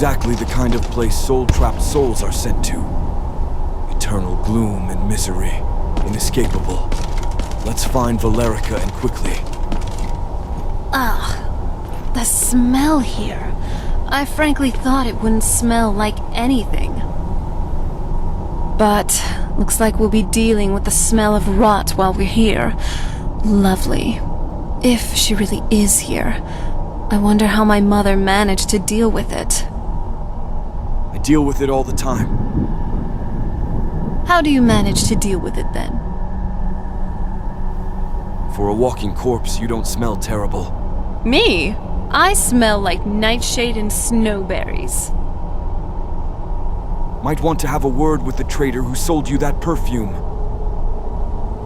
exactly the kind of place soul-trapped souls are sent to. Eternal gloom and misery, inescapable. Let's find Valerica and quickly. Ugh, the smell here. I frankly thought it wouldn't smell like anything. But looks like we'll be dealing with the smell of rot while we're here. Lovely. If she really is here, I wonder how my mother managed to deal with it. I deal with it all the time. How do you manage to deal with it then? For a walking corpse, you don't smell terrible. Me? I smell like nightshade and snowberries. Might want to have a word with the trader who sold you that perfume.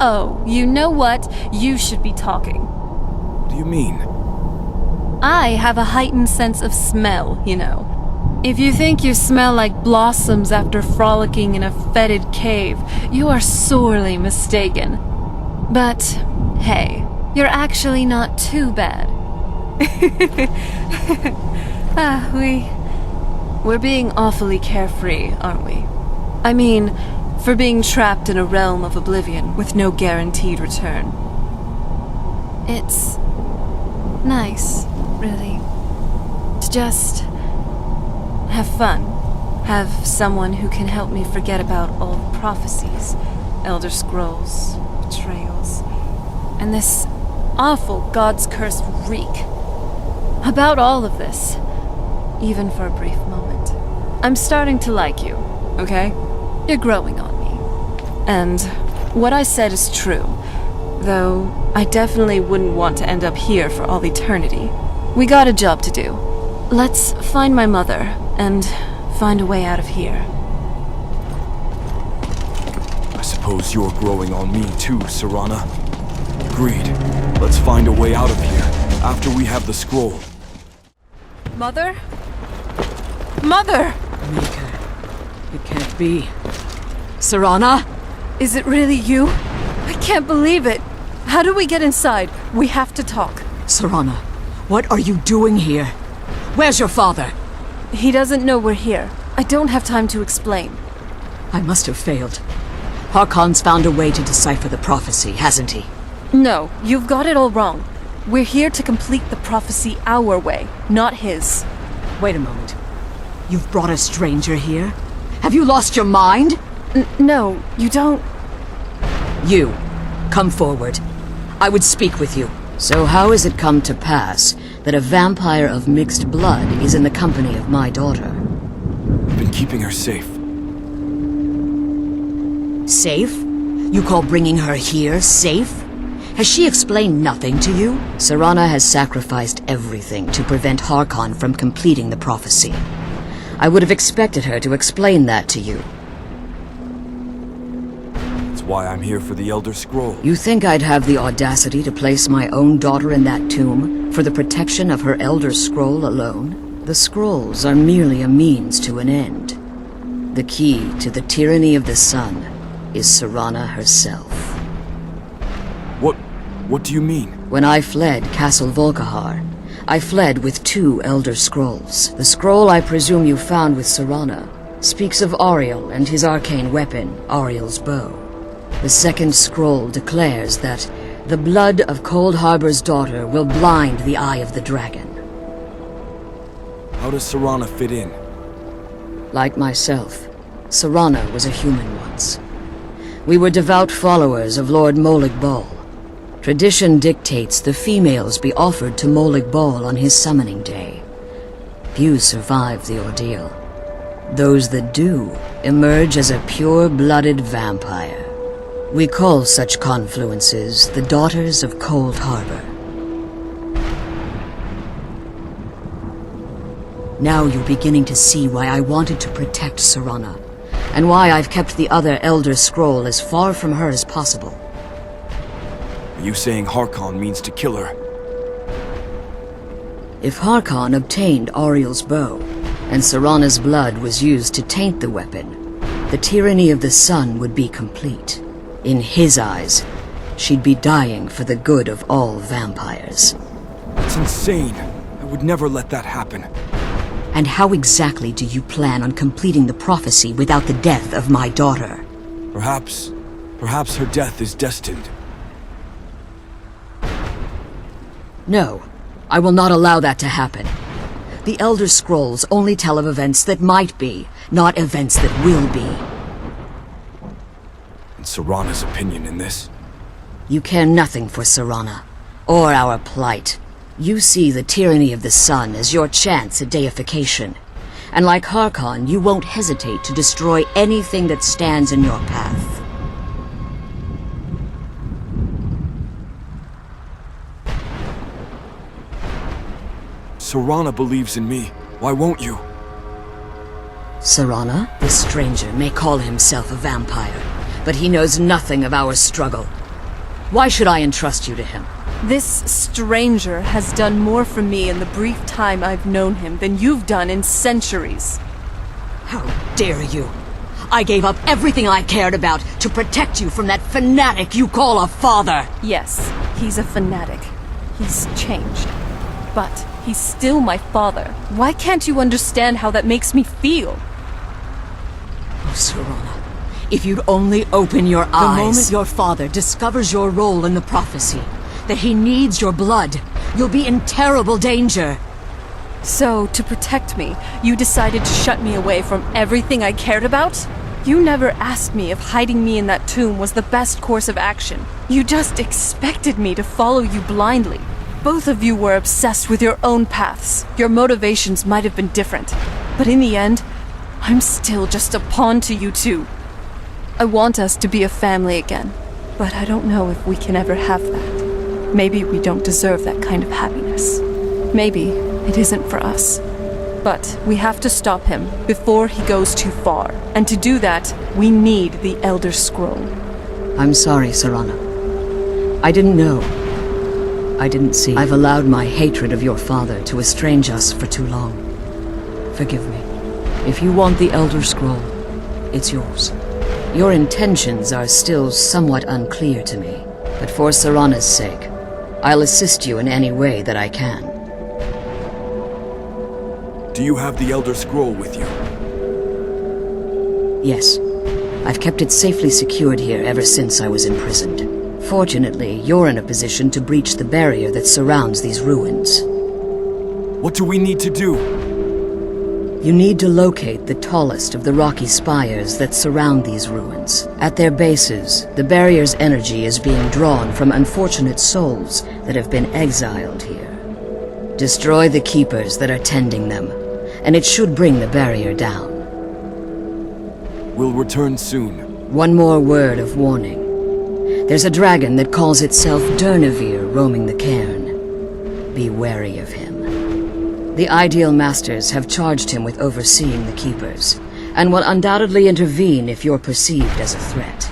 Oh, you know what? You should be talking. What do you mean? I have a heightened sense of smell, you know. If you think you smell like blossoms after frolicking in a fetid cave, you are sorely mistaken. But, hey, you're actually not too bad. We're being awfully carefree, aren't we? I mean, for being trapped in a realm of oblivion with no guaranteed return. It's nice, really, to just have fun. Have someone who can help me forget about all the prophecies, Elder Scrolls, betrayals, and this awful God's Curse reek. About all of this, even for a brief moment. I'm starting to like you, okay? You're growing on me. And what I said is true, though I definitely wouldn't want to end up here for all eternity. We got a job to do. Let's find my mother and find a way out of here. I suppose you're growing on me too, Serana. Agreed. Let's find a way out of here after we have the scroll. Mother? Mother! Mika, it can't be. Serana? Is it really you? I can't believe it. How do we get inside? We have to talk. Serana, what are you doing here? Where's your father? He doesn't know we're here. I don't have time to explain. I must have failed. Harkon's found a way to decipher the prophecy, hasn't he? No, you've got it all wrong. We're here to complete the prophecy our way, not his. Wait a moment. You've brought a stranger here? Have you lost your mind? No, you don't... You, come forward. I would speak with you. So how has it come to pass that a vampire of mixed blood is in the company of my daughter? I've been keeping her safe. Safe? You call bringing her here safe? Has she explained nothing to you? Serana has sacrificed everything to prevent Harkon from completing the prophecy. I would have expected her to explain that to you. That's why I'm here for the Elder Scroll. You think I'd have the audacity to place my own daughter in that tomb for the protection of her Elder Scroll alone? The scrolls are merely a means to an end. The key to the tyranny of the sun is Serana herself. What do you mean? When I fled Castle Volkihar, I fled with 2 Elder Scrolls. The scroll I presume you found with Serana speaks of Auriel and his arcane weapon, Auriel's bow. The second scroll declares that the blood of Cold Harbor's daughter will blind the eye of the dragon. How does Serana fit in? Like myself, Serana was a human once. We were devout followers of Lord Molig Bal. Tradition dictates the females be offered to Molig Bal on his summoning day. Few survive the ordeal. Those that do emerge as a pure-blooded vampire. We call such confluences the Daughters of Cold Harbor. Now you're beginning to see why I wanted to protect Serana, and why I've kept the other Elder Scroll as far from her as possible. Are you saying Harkon means to kill her? If Harkon obtained Auriel's bow, and Serana's blood was used to taint the weapon, the tyranny of the sun would be complete. In his eyes, she'd be dying for the good of all vampires. That's insane. I would never let that happen. And how exactly do you plan on completing the prophecy without the death of my daughter? Perhaps her death is destined. No, I will not allow that to happen. The Elder Scrolls only tell of events that might be, not events that will be. And Serana's opinion in this? You care nothing for Serana, or our plight. You see the tyranny of the sun as your chance at deification. And like Harkon, you won't hesitate to destroy anything that stands in your path. Serana believes in me. Why won't you? Serana, this stranger, may call himself a vampire, but he knows nothing of our struggle. Why should I entrust you to him? This stranger has done more for me in the brief time I've known him than you've done in centuries. How dare you! I gave up everything I cared about to protect you from that fanatic you call a father! Yes, he's a fanatic. He's changed. But he's still my father. Why can't you understand how that makes me feel? Oh, Serana, if you'd only open your eyes... The moment your father discovers your role in the prophecy, that he needs your blood, you'll be in terrible danger. So, to protect me, you decided to shut me away from everything I cared about? You never asked me if hiding me in that tomb was the best course of action. You just expected me to follow you blindly. Both of you were obsessed with your own paths. Your motivations might have been different. But in the end, I'm still just a pawn to you two. I want us to be a family again, but I don't know if we can ever have that. Maybe we don't deserve that kind of happiness. Maybe it isn't for us. But we have to stop him before he goes too far. And to do that, we need the Elder Scroll. I'm sorry, Serana. I didn't know. I didn't see. I've allowed my hatred of your father to estrange us for too long. Forgive me. If you want the Elder Scroll, it's yours. Your intentions are still somewhat unclear to me, but for Serana's sake, I'll assist you in any way that I can. Do you have the Elder Scroll with you? Yes. I've kept it safely secured here ever since I was imprisoned. Fortunately, you're in a position to breach the barrier that surrounds these ruins. What do we need to do? You need to locate the tallest of the rocky spires that surround these ruins. At their bases, the barrier's energy is being drawn from unfortunate souls that have been exiled here. Destroy the keepers that are tending them, and it should bring the barrier down. We'll return soon. One more word of warning. There's a dragon that calls itself Durnehviir roaming the cairn. Be wary of him. The Ideal Masters have charged him with overseeing the Keepers, and will undoubtedly intervene if you're perceived as a threat.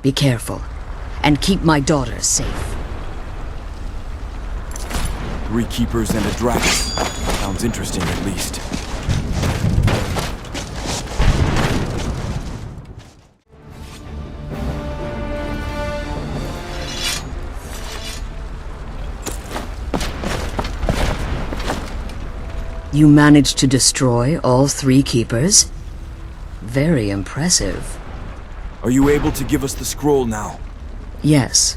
Be careful, and keep my daughter safe. 3 keepers and a dragon. Sounds interesting, at least. You managed to destroy all 3 keepers? Very impressive. Are you able to give us the scroll now? Yes.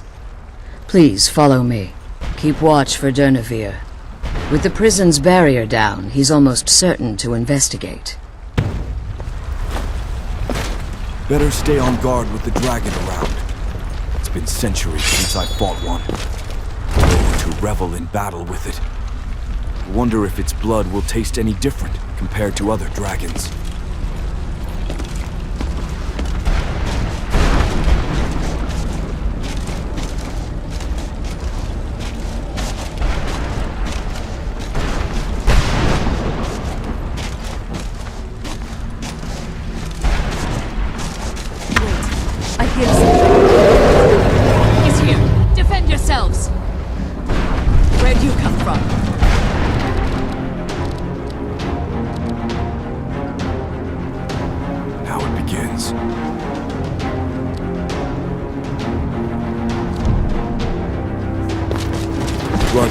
Please follow me. Keep watch for Durnehviir. With the prison's barrier down, he's almost certain to investigate. Better stay on guard with the dragon around. It's been centuries since I fought one. To revel in battle with it. I wonder if its blood will taste any different compared to other dragons. I hear something. He's here! Defend yourselves! Where'd you come from? Now it begins. Blood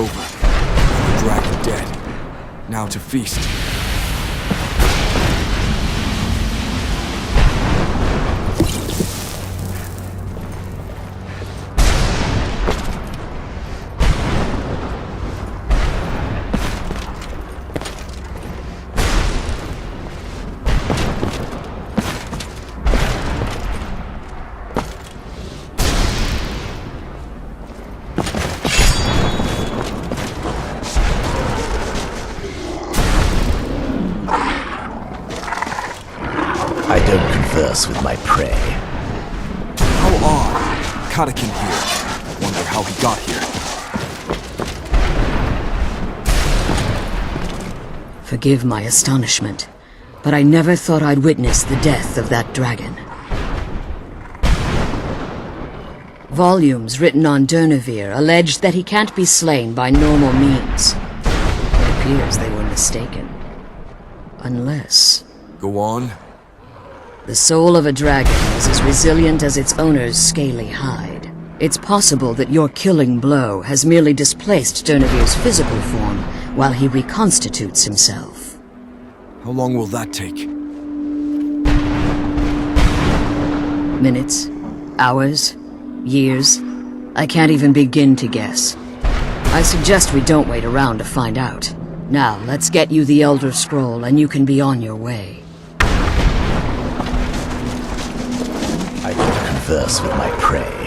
over. The dragon dead. Now to feast. I don't converse with my prey. How odd. Katakin here. Wonder how he got here. Forgive my astonishment, but I never thought I'd witness the death of that dragon. Volumes written on Durnehviir allege that he can't be slain by normal means. It appears they were mistaken. Unless... Go on. the soul of a dragon is as resilient as its owner's scaly hide. It's possible that your killing blow has merely displaced Durnehviir's physical form while he reconstitutes himself. How long will that take? Minutes, hours, years. I can't even begin to guess. I suggest we don't wait around to find out. Now, let's get you the Elder Scroll and you can be on your way. I don't converse with my prey.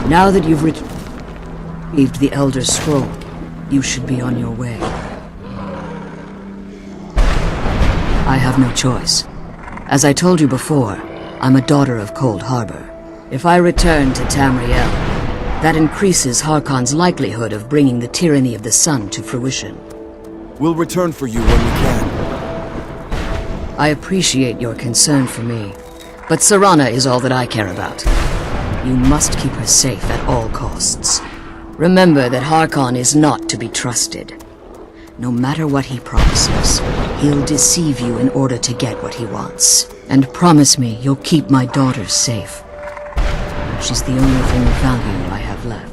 Now that you've retrieved the Elder Scroll, you should be on your way. I have no choice. As I told you before, I'm a daughter of Cold Harbor. If I return to Tamriel, that increases Harkon's likelihood of bringing the tyranny of the sun to fruition. We'll return for you when we can. I appreciate your concern for me, but Serana is all that I care about. You must keep her safe at all costs. Remember that Harkon is not to be trusted. No matter what he promises, he'll deceive you in order to get what he wants. And promise me you'll keep my daughter safe. She's the only thing of value I have left.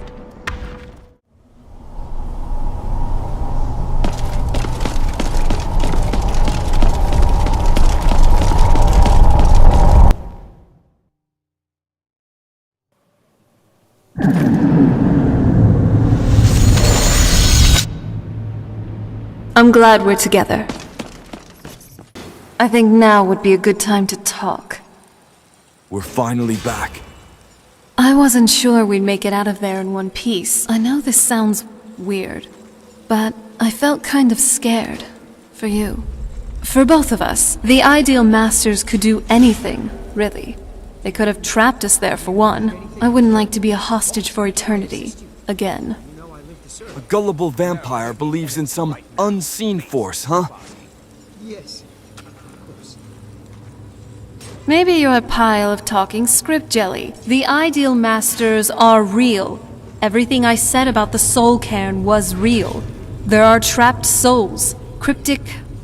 I'm glad we're together. I think now would be a good time to talk. We're finally back. I wasn't sure we'd make it out of there in one piece. I know this sounds weird, but I felt kind of scared. For you. For both of us. The Ideal Masters could do anything, really. They could have trapped us there for one. I wouldn't like to be a hostage for eternity. Again. A gullible vampire believes in some unseen force, huh? Yes. Maybe you're a pile of talking script jelly. The Ideal Masters are real. Everything I said about the Soul Cairn was real. There are trapped souls, cryptic,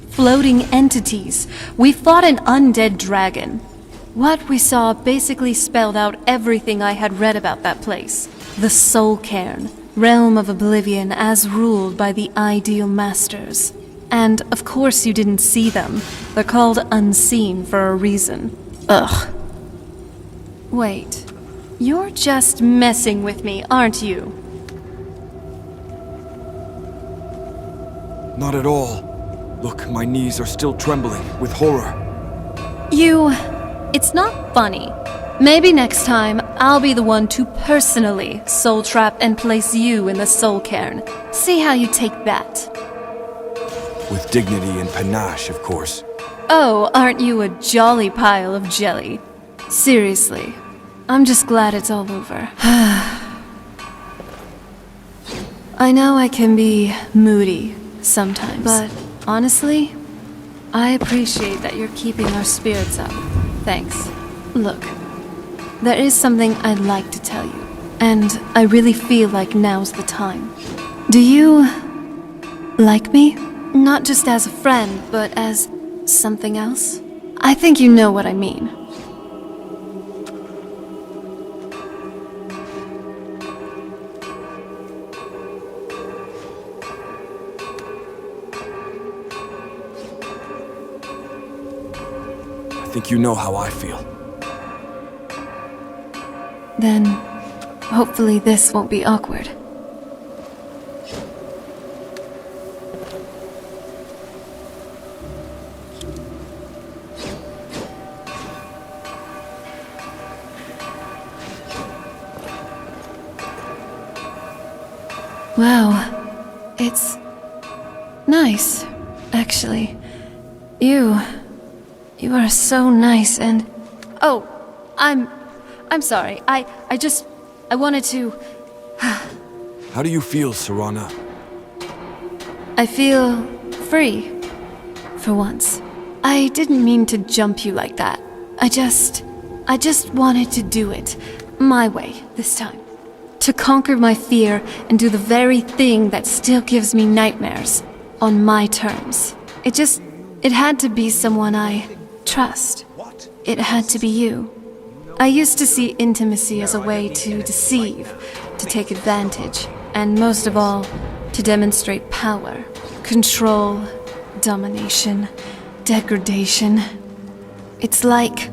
floating entities. We fought an undead dragon. What we saw basically spelled out everything I had read about that place. The Soul Cairn, realm of Oblivion as ruled by the Ideal Masters. And of course you didn't see them. They're called unseen for a reason. Ugh. Wait. You're just messing with me, aren't you? Not at all. Look, my knees are still trembling with horror. It's not funny. Maybe next time, I'll be the one to personally soul trap and place you in the Soul Cairn. See how you take that. With dignity and panache, of course. Oh, aren't you a jolly pile of jelly? Seriously, I'm just glad it's all over. I know I can be moody sometimes, but honestly, I appreciate that you're keeping our spirits up. Thanks. Look, there is something I'd like to tell you, and I really feel like now's the time. Do you like me? Not just as a friend, but as something else? I think you know what I mean. I think you know how I feel. Then, hopefully this won't be awkward. Wow, it's nice, actually. You are so nice and... Oh, I'm sorry. I wanted to... How do you feel, Serana? I feel free, for once. I didn't mean to jump you like that. I just wanted to do it my way this time. To conquer my fear and do the very thing that still gives me nightmares, on my terms. It had to be someone I trust. It had to be you. I used to see intimacy as a way to deceive, to take advantage, and most of all, to demonstrate power, control, domination, degradation. It's like,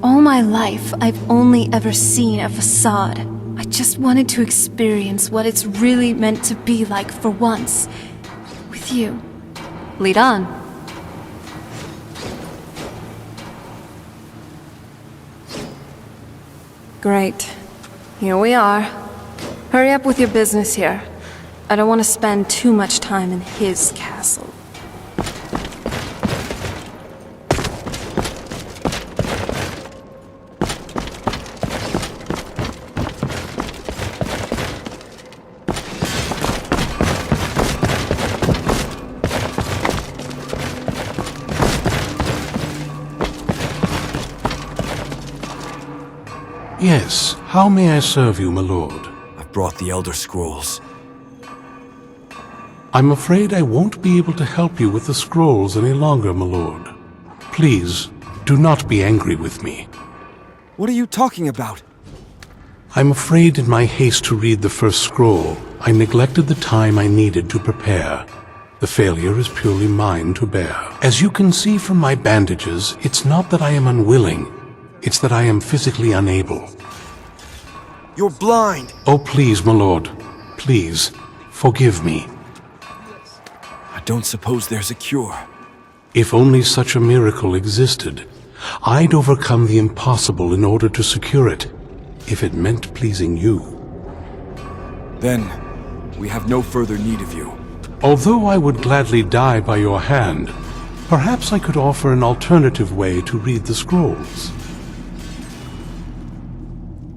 all my life I've only ever seen a facade. I just wanted to experience what it's really meant to be like for once. With you. Lead on. Great. Here we are. Hurry up with your business here. I don't want to spend too much time in his castle. Yes, how may I serve you, my lord? I've brought the Elder Scrolls. I'm afraid I won't be able to help you with the scrolls any longer, my lord. Please, do not be angry with me. What are you talking about? I'm afraid in my haste to read the first scroll, I neglected the time I needed to prepare. The failure is purely mine to bear. As you can see from my bandages, it's not that I am unwilling. It's that I am physically unable. You're blind! Oh, please, my lord. Please, forgive me. I don't suppose there's a cure. If only such a miracle existed, I'd overcome the impossible in order to secure it, if it meant pleasing you. Then, we have no further need of you. Although I would gladly die by your hand, perhaps I could offer an alternative way to read the scrolls.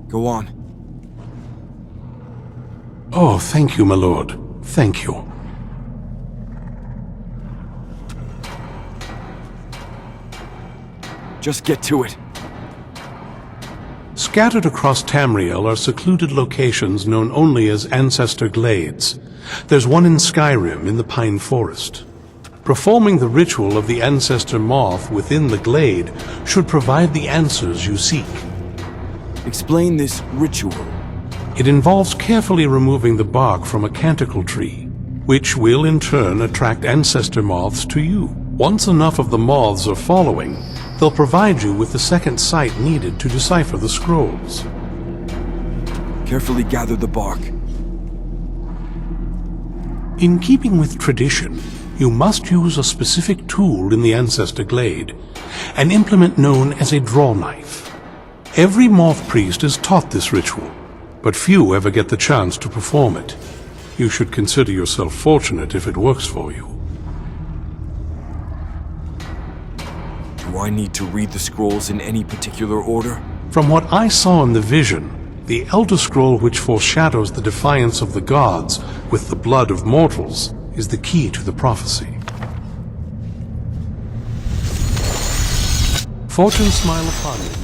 Go on. Oh, thank you, my lord. Thank you. Just get to it. Scattered across Tamriel are secluded locations known only as Ancestor Glades. There's one in SKYRIM in the Pine Forest. Performing the ritual of the Ancestor Moth within the glade should provide the answers you seek. Explain this ritual. It involves carefully removing the bark from a canticle tree, which will in turn attract ancestor moths to you. Once enough of the moths are following, they'll provide you with the second sight needed to decipher the scrolls. Carefully gather the bark. In keeping with tradition, you must use a specific tool in the Ancestor Glade, an implement known as a draw knife. Every moth priest is taught this ritual, but few ever get the chance to perform it. You should consider yourself fortunate if it works for you. Do I need to read the scrolls in any particular order? From what I saw in the vision, the Elder Scroll which foreshadows the defiance of the gods with the blood of mortals is the key to the prophecy. Fortune smile upon you.